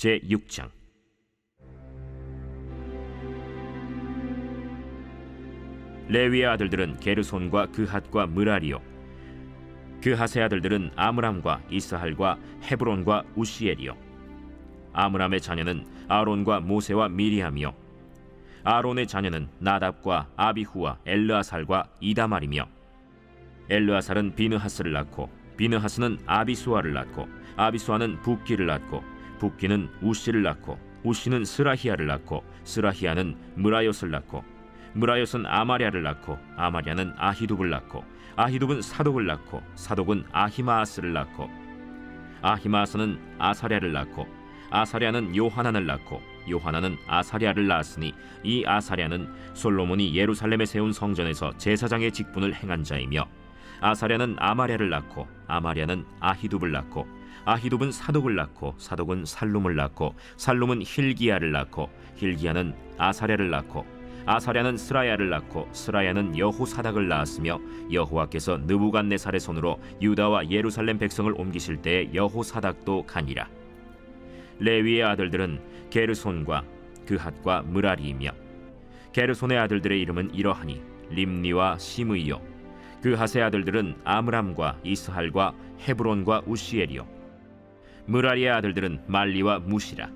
제6장. 레위의 아들들은 게르손과 그핫과 므라리요, 그핫의 아들들은 아므람과 이스할과 헤브론과 우시엘이요. 아므람의 자녀는 아론과 모세와 미리암이요, 아론의 자녀는 나답과 아비후와 엘르아살과 이다말이며, 엘르아살은 비느하스를 낳고 비느하스는 아비수아를 낳고 아비수아는 붓기를 낳고 붓기는 우시를 낳고 우시는 스라히야를 낳고 스라히야는 므라옅을 낳고 므라옅은 아마랴를 낳고 아마랴는 아히둡을 낳고 아히둡은 사독을 낳고 사독은 아히마아스를 낳고 아히마아스는 아사랴를 낳고 아사랴는 요하난을 낳고 요하난은 아사랴를 낳았으니 이 아사랴는 솔로몬이 예루살렘에 세운 성전에서 제사장의 직분을 행한 자이며, 아사랴는 아마랴를 낳고 아마랴는 아히둡을 낳고 아히둡은 사독을 낳고 사독은 살룸을 낳고 살룸은 힐기야를 낳고 힐기야는 아사랴를 낳고 아사랴는 스라야를 낳고 스라야는 여호사닥을 낳았으며, 여호와께서 느부갓네살의 손으로 유다와 예루살렘 백성을 옮기실 때에 여호사닥도 가니라. 레위의 아들들은 게르손과 그핫과 므라리이며, 게르손의 아들들의 이름은 이러하니 림니와 시므이요, 그핫의 아들들은 아므람과 이스할과 헤브론과 우시엘이요, 므라리의 아들들은 말리와 무시라.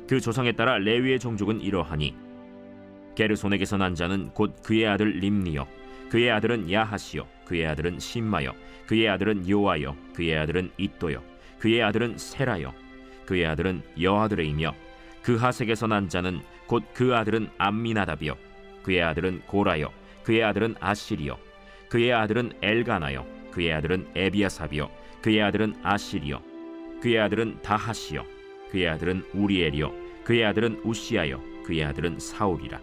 그 조상에 따라 레위의 종족은 이러하니 게르손에게서 난 자는 곧 그의 아들 림니요, 그의 아들은 야하시요, 그의 아들은 심마요, 그의 아들은 요아요, 그의 아들은 이또요, 그의 아들은 세라요, 그의 아들은 여아드레이며, 그핫에게서 난 자는 곧 그 아들은 암미나답이요, 그의 아들은 고라요, 그의 아들은 아시리요, 그의 아들은 엘가나요, 그의 아들은 에비아삽이요, 그의 아들은 아시리요, 그의 아들은 다하시요, 그의 아들은 우리엘이요, 그의 아들은 우시아요, 그의 아들은 사울이라.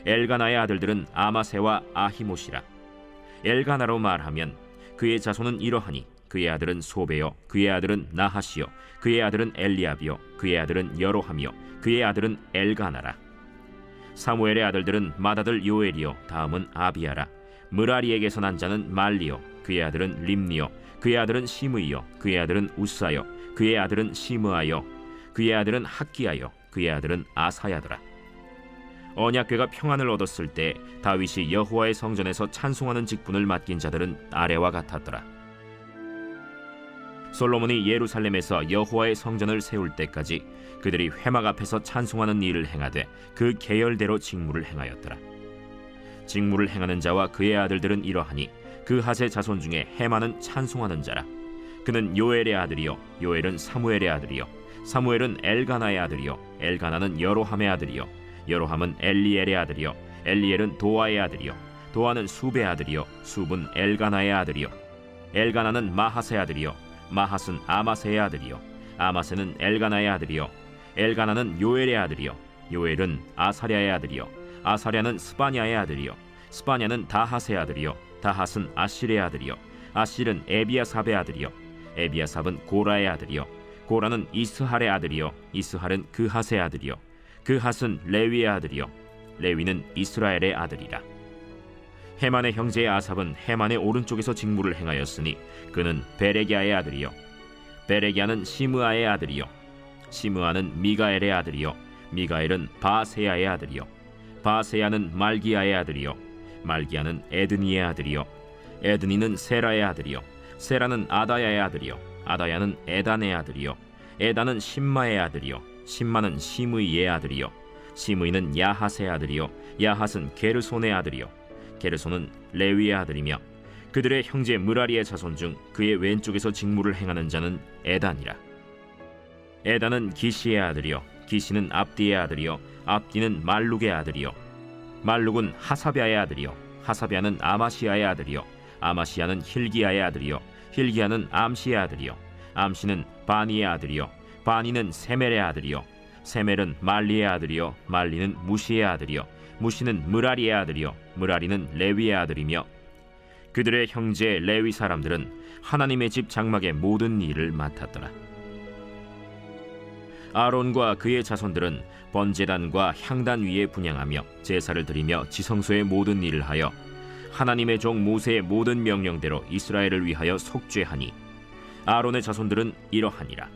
엘가나의 아들들은 아마세와 아히못이라. 엘가나로 말하면 그의 자손은 이러하니 그의 아들은 소베요, 그의 아들은 나하시요, 그의 아들은 엘리압이요, 그의 아들은 여로함이요, 그의 아들은 엘가나라. 사무엘의 아들들은 맏아들 요엘이요, 다음은 아비야라. 므라리에게서 난 자는 말리요, 그의 아들은 림니요, 그의 아들은 시므이요, 그의 아들은 우사요, 그의 아들은 시므아요, 그의 아들은 학기야요, 그의 아들은 아사야더라. 언약궤가 평안을 얻었을 때 다윗이 여호와의 성전에서 찬송하는 직분을 맡긴 자들은 아래와 같았더라. 솔로몬이 예루살렘에서 여호와의 성전을 세울 때까지 그들이 회막 앞에서 찬송하는 일을 행하되 그 계열대로 직무를 행하였더라. 직무를 행하는 자와 그의 아들들은 이러하니 그핫의 자손 중에 헤만은 찬송하는 자라. 그는 요엘의 아들이요, 요엘은 사무엘의 아들이요, 사무엘은 엘가나의 아들이요, 엘가나는 여로함의 아들이요, 여로함은 엘리엘의 아들이요, 엘리엘은 도아의 아들이요, 도아는 숲의 아들이요, 숲은 엘가나의 아들이요, 엘가나는 마핫의 아들이요, 마핫은 아마세의 아들이요, 아마세는 엘가나의 아들이요, 엘가나는 요엘의 아들이요, 요엘은 아사랴의 아들이요, 아사랴는 스바냐의 아들이요, 스바냐는 다핫의 아들이요, 다핫은 아실의 아들이요, 아실은 에비아삽의 아들이요, 에비아삽은 고라의 아들이요, 고라는 이스할의 아들이요, 이스할은 그핫의 아들이요, 그핫은 레위의 아들이요, 레위는 이스라엘의 아들이라. 헤만의 형제 아삽은 헤만의 오른쪽에서 직무를 행하였으니 그는 베레기야의 아들이요, 베레기야는 시므아의 아들이요, 시므아는 미가엘의 아들이요, 미가엘은 바세야의 아들이요, 바세야는 말기야의 아들이요, 말기야는 에드니의 아들이요, 에드니는 세라의 아들이요, 세라는 아다야의 아들이요, 아다야는 에단의 아들이요, 에단은 심마의 아들이요, 심마는 시므이의 아들이요, 시므이는 야핫의 아들이요, 야핫은 게르손의 아들이요, 게르손은 레위의 아들이며, 그들의 형제 므라리의 자손 중 그의 왼쪽에서 직무를 행하는 자는 에단이라. 에단은 기시의 아들이요, 기시는 압디의 아들이요, 압디는 말룩의 아들이요, 말룩은 하사비아의 아들이요, 하사비아는 아마시아의 아들이요, 아마시아는 힐기야의 아들이요, 힐기야는 암시의 아들이요, 암시는 바니의 아들이요, 바니는 세멜의 아들이요, 세멜은 말리의 아들이요, 말리는 무시의 아들이요, 무시는 므라리의 아들이요, 므라리는 레위의 아들이며, 그들의 형제 레위 사람들은 하나님의 집 장막의 모든 일을 맡았더라. 아론과 그의 자손들은 번제단과 향단 위에 분향하며 제사를 드리며 지성소의 모든 일을 하여 하나님의 종 모세의 모든 명령대로 이스라엘을 위하여 속죄하니, 아론의 자손들은 이러하니라.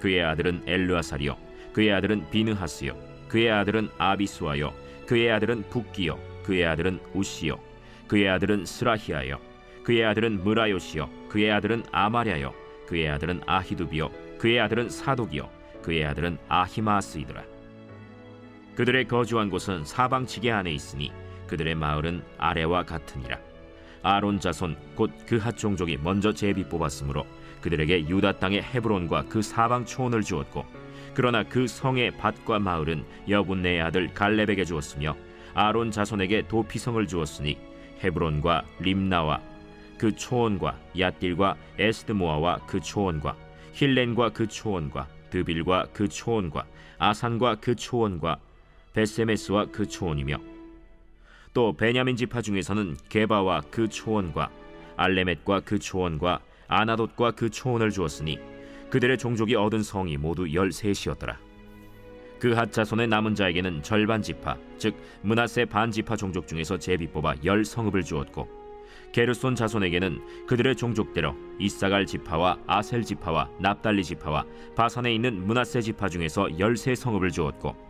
그의 아들은 엘르아살이요 그의 아들은 비느하스요 그의 아들은 아비수아요 그의 아들은 붓기요 그의 아들은 우시요 그의 아들은 스라히아요 그의 아들은 무라요시요 그의 아들은 아마랴요 그의 아들은 아히두비요 그의 아들은 사독이요 그의 아들은 아히마스이더라. 그들의 거주한 곳은 사방 지게 안에 있으니 그들의 마을은 아래와 같으니라. 아론 자손 곧 그핫 종족이 먼저 제비 뽑았으므로 그들에게 유다 땅의 헤브론과 그 사방 초원을 주었고, 그러나 그 성의 밭과 마을은 여분네의 아들 갈렙에게 주었으며 아론 자손에게 도피성을 주었으니 헤브론과 림나와 그 초원과 얏딜과 에스드모아와 그 초원과 힐렌과 그 초원과 드빌과 그 초원과 아산과 그 초원과 베세메스와 그 초원이며, 또 베냐민 지파 중에서는 게바와 그 초원과 알레멧과 그 초원과 아나돗과 그 초원을 주었으니 그들의 종족이 얻은 성이 모두 13이었더라. 그핫 자손의 남은 자에게는 절반 지파, 즉 므낫세 반 지파 종족 중에서 제비 뽑아 10성읍을 주었고, 게르손 자손에게는 그들의 종족대로 이사갈 지파와 아셀 지파와 납달리 지파와 바산에 있는 므낫세 지파 중에서 13성읍을 주었고,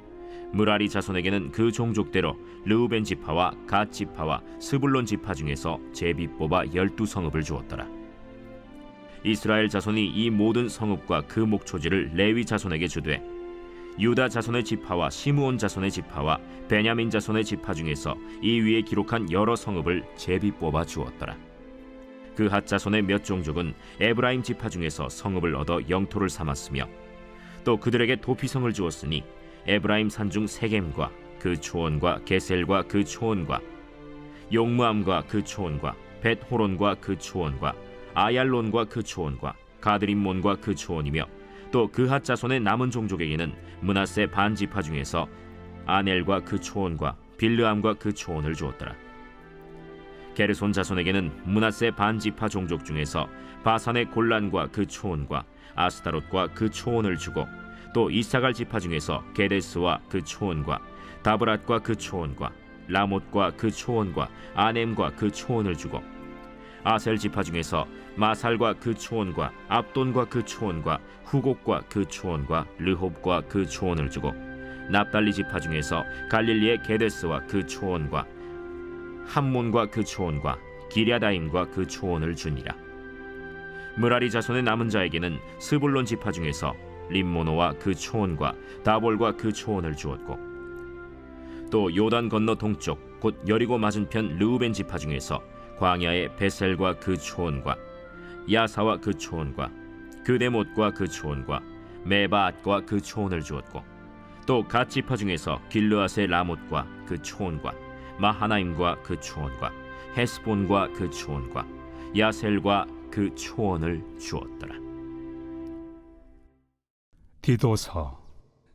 무라리 자손에게는 그 종족대로 르우벤 지파와 갓 지파와 스불론 지파 중에서 제비 뽑아 12성읍을 주었더라. 이스라엘 자손이 이 모든 성읍과 그 목초지를 레위 자손에게 주되, 유다 자손의 지파와 시므온 자손의 지파와 베냐민 자손의 지파 중에서 이 위에 기록한 여러 성읍을 제비 뽑아 주었더라. 그핫 자손의 몇 종족은 에브라임 지파 중에서 성읍을 얻어 영토를 삼았으며, 또 그들에게 도피성을 주었으니 에브라임 산중 세겜과 그 초원과 게셀과 그 초원과 용무암과 그 초원과 벳호론과 그 초원과 아얄론과 그 초원과 가드림몬과 그 초원이며, 또 그핫 자손의 남은 종족에게는 므낫세 반 지파 중에서 아넬과 그 초원과 빌르암과 그 초원을 주었더라. 게르손 자손에게는 므낫세 반 지파 종족 중에서 바산의 골란과 그 초원과 아스타롯과 그 초원을 주고, 또 이사갈 지파 중에서 게데스와 그 초원과 다브랏과 그 초원과 라못과 그 초원과 아넴과 그 초원을 주고, 아셀 지파 중에서 마살과 그 초원과 압돈과 그 초원과 후곡과 그 초원과 르홉과 그 초원을 주고, 납달리 지파 중에서 갈릴리의 게데스와 그 초원과 함몬과 그 초원과 기랴다임과 그 초원을 주니라. 무라리 자손의 남은 자에게는 스불론 지파 중에서 림모노와 그 초원과 다볼과 그 초원을 주었고, 또 요단 건너 동쪽 곧 여리고 맞은편 르우벤 지파 중에서 광야의 베셀과 그 초원과 야사와 그 초원과 그데못과 그 초원과 메바앗과 그 초원을 주었고, 또 갓 지파 중에서 길르앗의 라못과 그 초원과 마하나임과 그 초원과 헤스본과 그 초원과 야셀과 그 초원을 주었더라. 디도서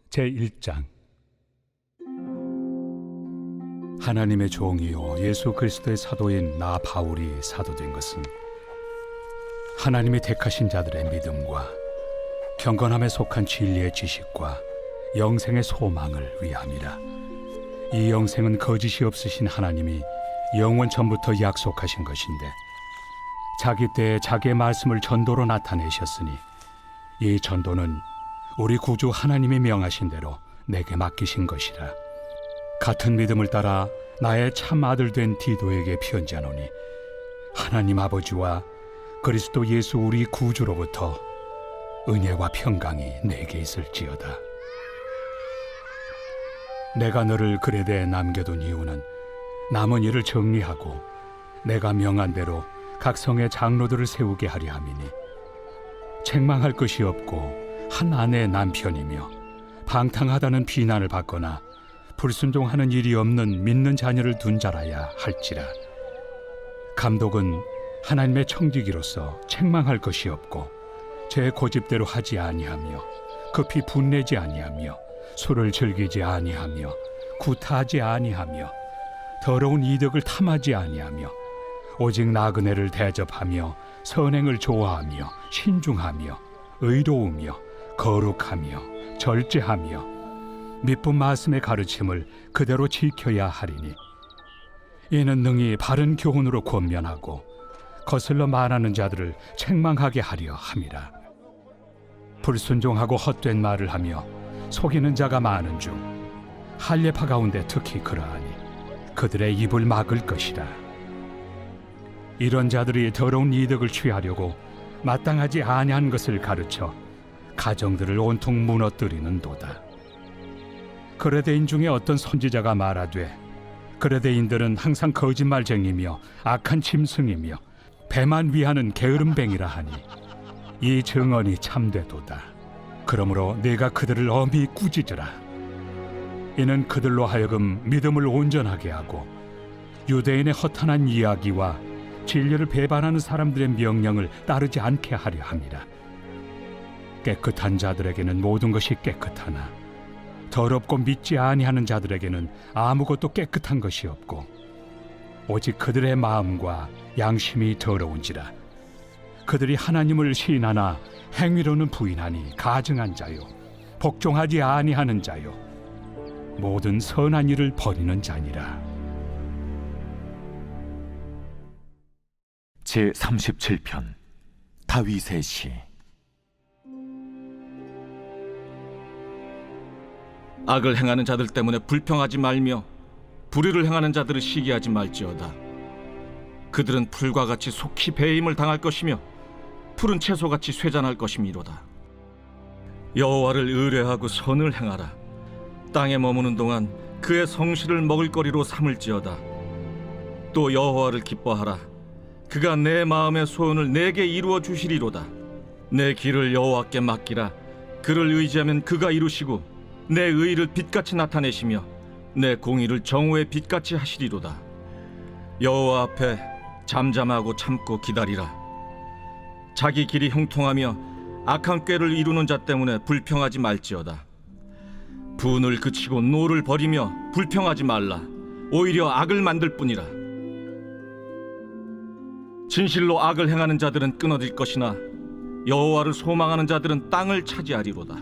제1장. 하나님의 종이요 예수 그리스도의 사도인 나 바울이 사도된 것은 하나님이 택하신 자들의 믿음과 경건함에 속한 진리의 지식과 영생의 소망을 위함이라. 이 영생은 거짓이 없으신 하나님이 영원 전부터 약속하신 것인데, 자기 때에 자기의 말씀을 전도로 나타내셨으니 이 전도는 우리 구주 하나님이 명하신 대로 내게 맡기신 것이라. 같은 믿음을 따라 나의 참 아들 된 디도에게 편지하노니, 하나님 아버지와 그리스도 예수 우리 구주로부터 은혜와 평강이 내게 있을지어다. 내가 너를 그레데에 남겨둔 이유는 남은 일을 정리하고 내가 명한 대로 각 성의 장로들을 세우게 하려 함이니, 책망할 것이 없고 한 아내의 남편이며 방탕하다는 비난을 받거나 불순종하는 일이 없는 믿는 자녀를 둔 자라야 할지라. 감독은 하나님의 청지기로서 책망할 것이 없고 제 고집대로 하지 아니하며 급히 분내지 아니하며 술을 즐기지 아니하며 구타하지 아니하며 더러운 이득을 탐하지 아니하며 오직 나그네를 대접하며 선행을 좋아하며 신중하며 의로우며 거룩하며 절제하며 미쁜 말씀의 가르침을 그대로 지켜야 하리니, 이는 능히 바른 교훈으로 권면하고 거슬러 말하는 자들을 책망하게 하려 함이라. 불순종하고 헛된 말을 하며 속이는 자가 많은 중 할례파 가운데 특히 그러하니 그들의 입을 막을 것이라. 이런 자들이 더러운 이득을 취하려고 마땅하지 아니한 것을 가르쳐 가정들을 온통 무너뜨리는도다. 그레데인 중에 어떤 선지자가 말하되 그레데인들은 항상 거짓말쟁이며 악한 짐승이며 배만 위하는 게으름뱅이라 하니 이 증언이 참되도다. 그러므로 네가 그들을 엄히 꾸짖으라. 이는 그들로 하여금 믿음을 온전하게 하고 유대인의 허탄한 이야기와 진리를 배반하는 사람들의 명령을 따르지 않게 하려 함이라. 깨끗한 자들에게는 모든 것이 깨끗하나 더럽고 믿지 아니하는 자들에게는 아무것도 깨끗한 것이 없고 오직 그들의 마음과 양심이 더러운지라. 그들이 하나님을 시인하나 행위로는 부인하니 가증한 자요 복종하지 아니하는 자요 모든 선한 일을 버리는 자니라. 제37편 다윗의 시. 악을 행하는 자들 때문에 불평하지 말며 불의를 행하는 자들을 시기하지 말지어다. 그들은 풀과 같이 속히 배임을 당할 것이며 푸른 채소같이 쇠잔할 것이미로다. 여호와를 의뢰하고 선을 행하라. 땅에 머무는 동안 그의 성실을 먹을거리로 삼을지어다. 또 여호와를 기뻐하라. 그가 내 마음의 소원을 내게 이루어 주시리로다. 내 길을 여호와께 맡기라. 그를 의지하면 그가 이루시고 내 의를 빛같이 나타내시며 내 공의를 정오의 빛같이 하시리로다. 여호와 앞에 잠잠하고 참고 기다리라. 자기 길이 형통하며 악한 꾀를 이루는 자 때문에 불평하지 말지어다. 분을 그치고 노를 버리며 불평하지 말라. 오히려 악을 만들 뿐이라. 진실로 악을 행하는 자들은 끊어질 것이나 여호와를 소망하는 자들은 땅을 차지하리로다.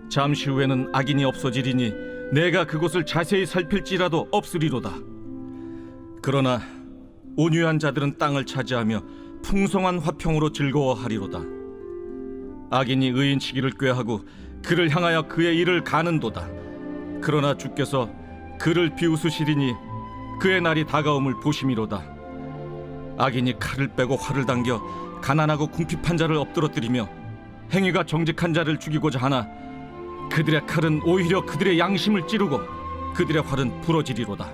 잠시 후에는 악인이 없어지리니 내가 그곳을 자세히 살필지라도 없으리로다. 그러나 온유한 자들은 땅을 차지하며 풍성한 화평으로 즐거워하리로다. 악인이 의인치기를 꾀하고 그를 향하여 그의 일을 가는도다. 그러나 주께서 그를 비웃으시리니 그의 날이 다가옴을 보심이로다. 악인이 칼을 빼고 활을 당겨 가난하고 궁핍한 자를 엎드러뜨리며 행위가 정직한 자를 죽이고자 하나 그들의 칼은 오히려 그들의 양심을 찌르고 그들의 활은 부러지리로다.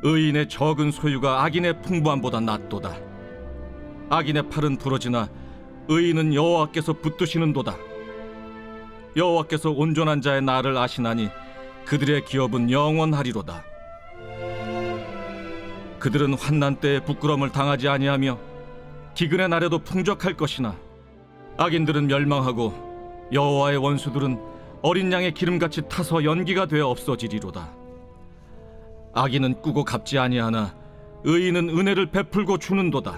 의인의 적은 소유가 악인의 풍부함보다 낫도다. 악인의 팔은 부러지나 의인은 여호와께서 붙드시는도다. 여호와께서 온전한 자의 날을 아시나니 그들의 기업은 영원하리로다. 그들은 환난 때에 부끄러움을 당하지 아니하며 기근의 날에도 풍족할 것이나 악인들은 멸망하고 여호와의 원수들은 어린 양의 기름같이 타서 연기가 되어 없어지리로다. 악인은 꾸고 갚지 아니하나 의인은 은혜를 베풀고 주는도다.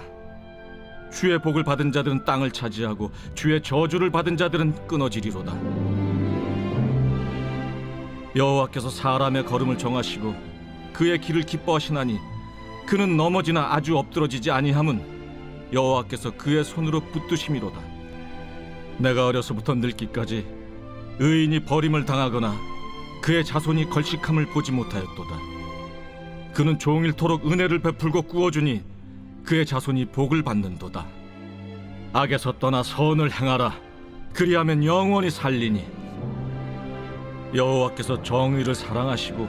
주의 복을 받은 자들은 땅을 차지하고 주의 저주를 받은 자들은 끊어지리로다. 여호와께서 사람의 걸음을 정하시고 그의 길을 기뻐하시나니 그는 넘어지나 아주 엎드러지지 아니함은 여호와께서 그의 손으로 붙드심이로다. 내가 어려서부터 늙기까지 의인이 버림을 당하거나 그의 자손이 걸식함을 보지 못하였도다. 그는 종일토록 은혜를 베풀고 꾸어주니 그의 자손이 복을 받는도다. 악에서 떠나 선을 행하라. 그리하면 영원히 살리니 여호와께서 정의를 사랑하시고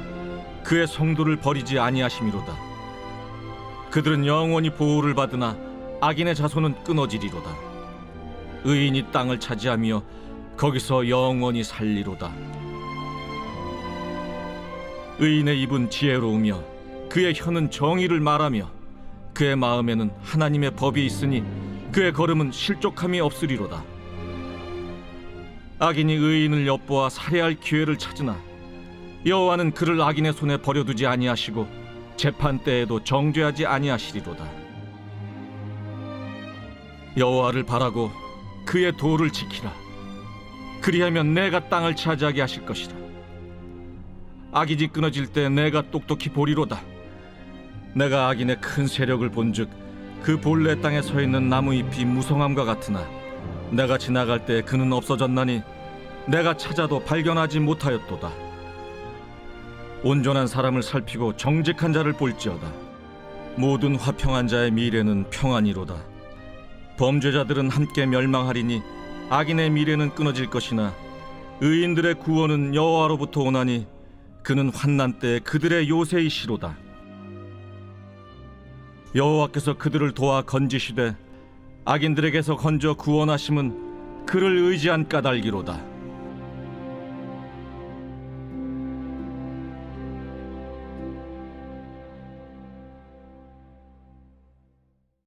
그의 성도를 버리지 아니하심이로다. 그들은 영원히 보호를 받으나 악인의 자손은 끊어지리로다. 의인이 땅을 차지하며 거기서 영원히 살리로다. 의인의 입은 지혜로우며 그의 혀는 정의를 말하며 그의 마음에는 하나님의 법이 있으니 그의 걸음은 실족함이 없으리로다. 악인이 의인을 엿보아 살해할 기회를 찾으나 여호와는 그를 악인의 손에 버려두지 아니하시고 재판 때에도 정죄하지 아니하시리로다. 여호와를 바라고 그의 도를 지키라. 그리하면 내가 땅을 차지하게 하실 것이라. 악인이 끊어질 때 내가 똑똑히 보리로다. 내가 악인의 큰 세력을 본즉 그 본래 땅에 서 있는 나무 잎이 무성함과 같으나 내가 지나갈 때 그는 없어졌나니 내가 찾아도 발견하지 못하였도다. 온전한 사람을 살피고 정직한 자를 볼지어다. 모든 화평한 자의 미래는 평안이로다. 범죄자들은 함께 멸망하리니 악인의 미래는 끊어질 것이나 의인들의 구원은 여호와로부터 오나니 그는 환난 때에 그들의 요새이시로다. 여호와께서 그들을 도와 건지시되 악인들에게서 건져 구원하심은 그를 의지한 까닭이로다.